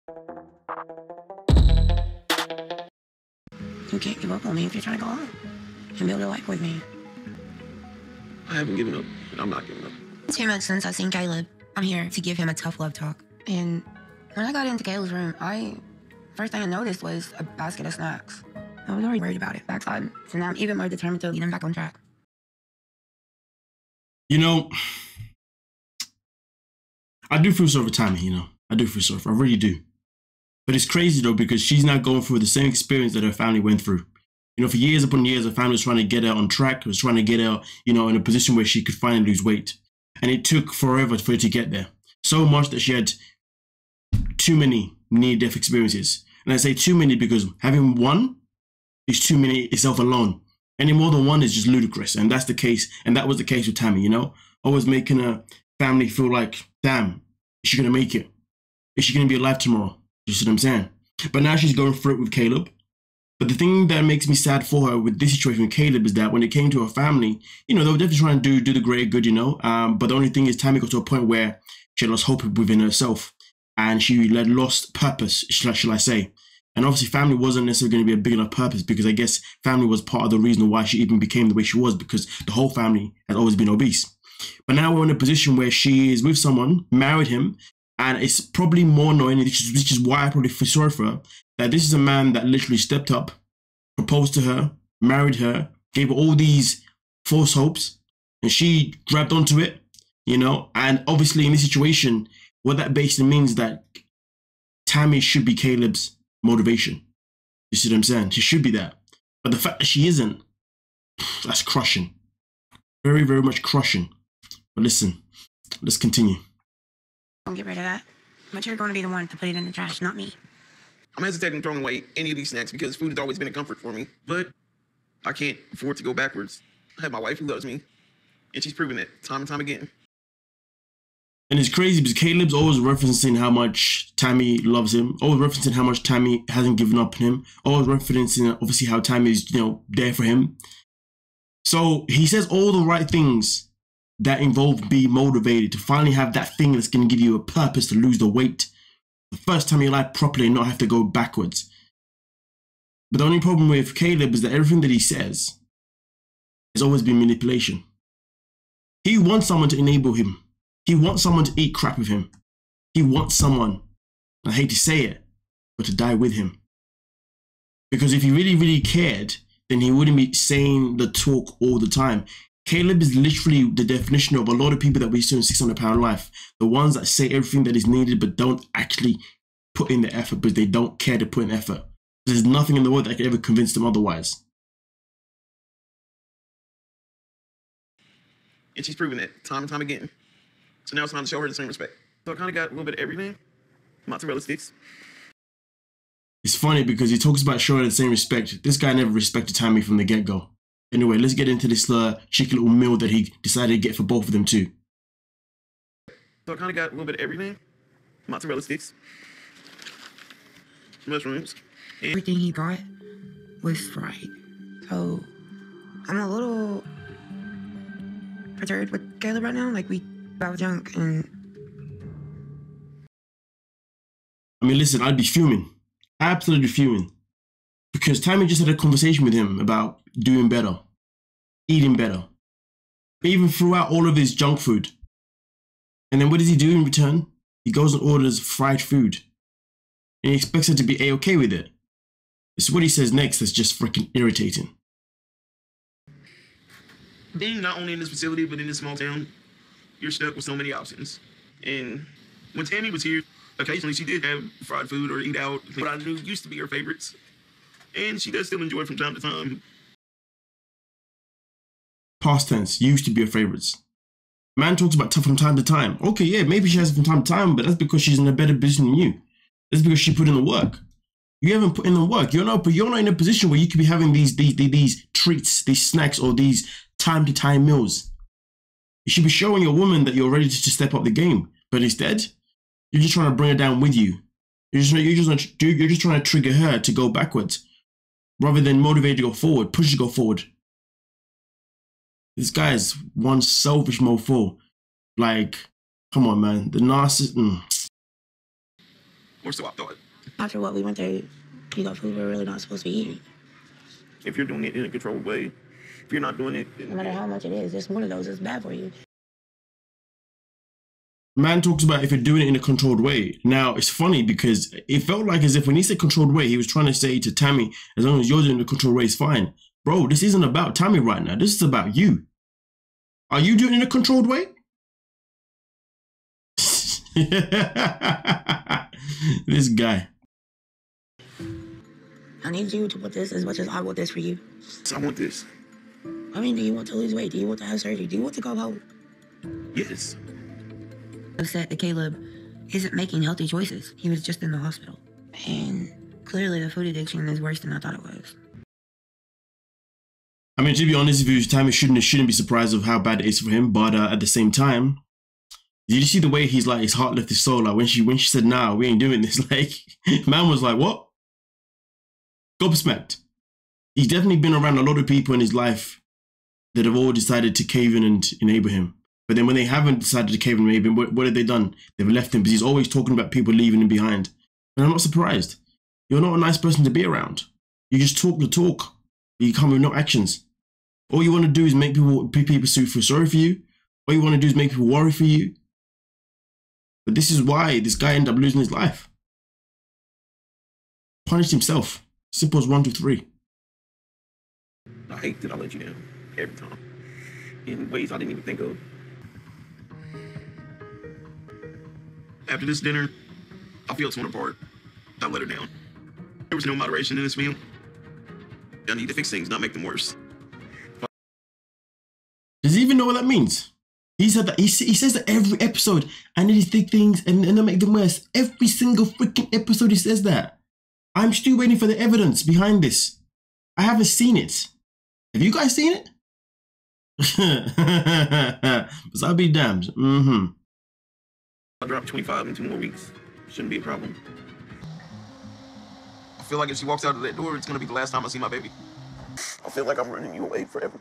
You can't give up on me if you're trying to go on and build a life with me. I haven't given up, and I'm not giving up. 2 months since I've seen Caleb, I'm here to give him a tough love talk. And when I got into Caleb's room, first thing I noticed was a basket of snacks. I was already worried about it backside, so now I'm even more determined to lead him back on track. You know, I do feel sorry for Tammy, you know. I do feel sorry for her, I really do. But it's crazy though, because she's now going through the same experience that her family went through. You know, for years upon years, her family was trying to get her on track, was trying to get her, you know, in a position where she could finally lose weight. And it took forever for her to get there. So much that she had too many near-death experiences. And I say too many because having one is too many itself alone. Any more than one is just ludicrous. And that's the case. And that was the case with Tammy, you know, always making her family feel like, damn, is she going to make it? Is she going to be alive tomorrow? You see what I'm saying? But now she's going through it with Caleb. But the thing that makes me sad for her with this situation with Caleb is that when it came to her family, you know, they were definitely trying to do the greater good, you know. But the only thing is Tammy got to a point where she lost hope within herself. And she lost purpose, shall I say. And obviously family wasn't necessarily going to be a big enough purpose, because I guess family was part of the reason why she even became the way she was, because the whole family has always been obese. But now we're in a position where she is with someone, married him, and it's probably more annoying, which is why I probably feel sorry for her, that this is a man that literally stepped up, proposed to her, married her, gave her all these false hopes, and she grabbed onto it, you know. And obviously in this situation, what that basically means is that Tammy should be Caleb's motivation. You see what I'm saying? She should be that. But the fact that she isn't, that's crushing. Very, very much crushing. But listen, let's continue. Don't get rid of that. But you're going to be the one to put it in the trash, not me. I'm hesitating throwing away any of these snacks because food has always been a comfort for me. But I can't afford to go backwards. I have my wife who loves me, and she's proven it time and time again. And it's crazy because Caleb's always referencing how much Tammy loves him, always referencing how much Tammy hasn't given up on him, always referencing obviously how Tammy is, you know, there for him. So he says all the right things that involve being motivated to finally have that thing that's going to give you a purpose to lose the weight the first time in your life properly and not have to go backwards. But the only problem with Caleb is that everything that he says has always been manipulation. He wants someone to enable him. He wants someone to eat crap with him. He wants someone, I hate to say it, but to die with him. Because if he really, really cared, then he wouldn't be saying the talk all the time. Caleb is literally the definition of a lot of people that we see in 600 Pound Life. The ones that say everything that is needed but don't actually put in the effort because they don't care to put in effort. There's nothing in the world that can ever convince them otherwise. And she's proven it time and time again. So now it's time to show her the same respect. So I kind of got a little bit of everything. Mozzarella sticks. It's funny because he talks about showing the same respect. This guy never respected Tammy from the get-go. Anyway, let's get into this cheeky little meal that he decided to get for both of them too. So I kind of got a little bit of everything. Mozzarella sticks. Mushrooms. Everything he brought was fried. So I'm a little perturbed with Caleb right now. Like, we about junk and... I mean, listen, I'd be fuming. Absolutely fuming. Because Tammy just had a conversation with him about doing better, eating better. Even throughout all of his junk food. And then what does he do in return? He goes and orders fried food. And he expects her to be A-okay with it. It's what he says next that's just freaking irritating. Being not only in this facility, but in this small town, you're stuck with so many options. And when Tammy was here, occasionally she did have fried food or eat out, but I knew used to be her favorites. And she does still enjoy it from time to time. Past tense, used to be her favorites. Man talks about from time to time. Okay, yeah, maybe she has it from time to time, but that's because she's in a better position than you. That's because she put in the work. You haven't put in the work. You're not in a position where you could be having these treats, these snacks, or these time-to-time meals. You should be showing your woman that you're ready to step up the game. But instead, you're just trying to bring her down with you. You're just trying to trigger her to go backwards, rather than motivate to go forward, push to go forward. This guy is one selfish mofo. Like, come on, man. The narcissist. or so I thought. After what we went through, you got food we're really not supposed to be eating. If you're doing it in a controlled way, if you're not doing it... No matter how much it is, just one of those is bad for you. Man talks about if you're doing it in a controlled way. Now, it's funny because it felt like as if when he said controlled way, he was trying to say to Tammy, as long as you're doing it in a controlled way, it's fine. Bro, this isn't about Tammy right now. This is about you. Are you doing it in a controlled way? This guy. I need you to want this as much as I want this for you. So I want this. I mean, do you want to lose weight? Do you want to have surgery? Do you want to go home? Yes. Upset that Caleb isn't making healthy choices. He was just in the hospital. And clearly the food addiction is worse than I thought it was. I mean, to be honest with you, Tammy shouldn't be surprised of how bad it is for him. But at the same time, did you see the way he's like, his heart left his soul? Like when she said, nah, we ain't doing this. Like, man was like, what? Gobsmacked. He's definitely been around a lot of people in his life that have all decided to cave in and enable him. But then when they haven't decided to cave in and enable him, what have they done? They've left him because he's always talking about people leaving him behind. And I'm not surprised. You're not a nice person to be around. You just talk the talk. You come with no actions. All you want to do is make people feel sorry for you. All you want to do is make people worry for you. But this is why this guy ended up losing his life. Punished himself. Simple as 1, 2, 3. I hate that I let you down every time in ways I didn't even think of. After this dinner, I feel torn apart. I let her down. There was no moderation in this meal. I need to fix things, not make them worse. Does he even know what that means? He said that he says that every episode. I need to fix things and not make them worse. Every single freaking episode he says that. I'm still waiting for the evidence behind this. I haven't seen it. Have you guys seen it? But I'll be damned. I'll drop 25 in 2 more weeks. Shouldn't be a problem. I feel like if she walks out of that door, it's gonna be the last time I see my baby. I feel like I'm running you away forever.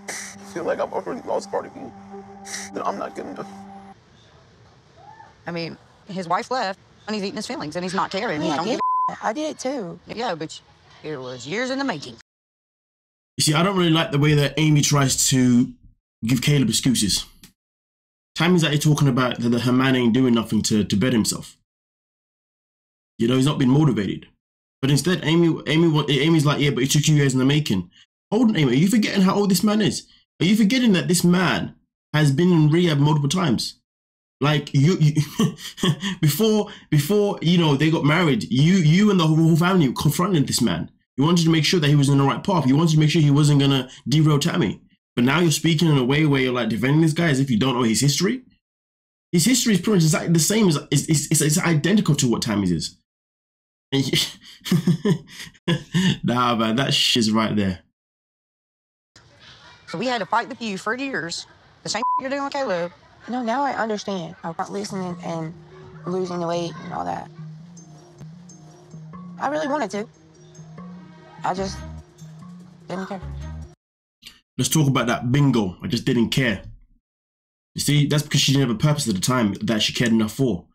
I feel like I've already lost part of you. That I'm not good enough. I mean, his wife left and he's eating his feelings and he's not caring. Yeah, I did too. Yeah, but it was years in the making. You see, I don't really like the way that Amy tries to give Caleb excuses. Tammy's actually talking about that her man ain't doing nothing to better himself. You know, he's not been motivated. But instead, Amy's like, yeah, but it took you years in the making. Hold on, Amy, are you forgetting how old this man is? Are you forgetting that this man has been in rehab multiple times? Like you before you know they got married, you and the whole family confronted this man. You wanted to make sure that he was in the right path. You wanted to make sure he wasn't gonna derail Tammy. But now you're speaking in a way where you're like defending this guy as if you don't know his history. His history is pretty much exactly the same as it's identical to what Tammy's is. And nah, man, that shit's right there. So we had to fight with you for years. The same you're doing with Caleb. No, now I understand. I'm not listening and losing the weight and all that. I really wanted to. I just didn't care. Let's talk about that bingo. I just didn't care. You see, that's because she didn't have a purpose at the time that she cared enough for.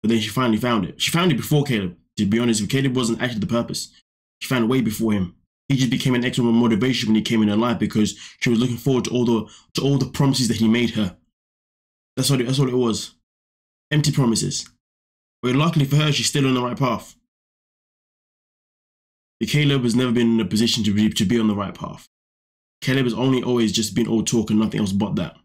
But then she finally found it. She found it before Caleb. To be honest, if Caleb wasn't actually the purpose, she found it way before him. He just became an extra motivation when he came in her life because she was looking forward to all the promises that he made her. That's what it was. Empty promises. But luckily for her, she's still on the right path. But Caleb has never been in a position to be on the right path. Caleb has always just been all talk and nothing else but that.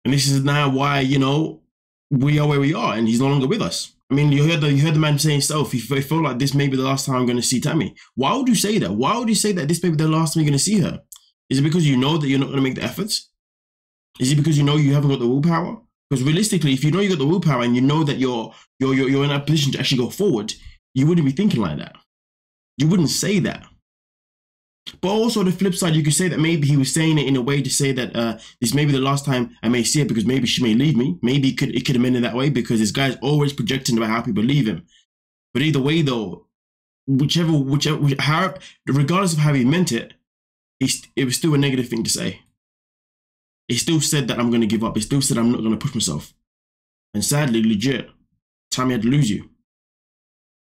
And this is now why, you know, we are where we are and he's no longer with us. I mean, you heard the man saying himself, he felt like this may be the last time I'm going to see Tammy. Why would you say that? Why would you say that this may be the last time you're going to see her? Is it because you know that you're not going to make the efforts? Is it because you know you haven't got the willpower? Because realistically, if you know you got the willpower and you know that you're in a position to actually go forward, you wouldn't be thinking like that. You wouldn't say that. But also the flip side, you could say that maybe he was saying it in a way to say that this may be the last time I may see her because maybe she may leave me. Maybe it could have meant it that way because this guy's always projecting about how people leave him. But either way though, whichever, regardless of how he meant it, it was still a negative thing to say. It still said that I'm going to give up. It still said I'm not going to push myself. And sadly, legit, Tammy had to lose you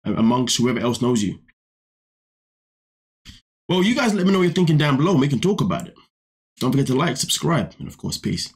amongst whoever else knows you. Well, you guys let me know what you're thinking down below. We can talk about it. Don't forget to like, subscribe, and of course, peace.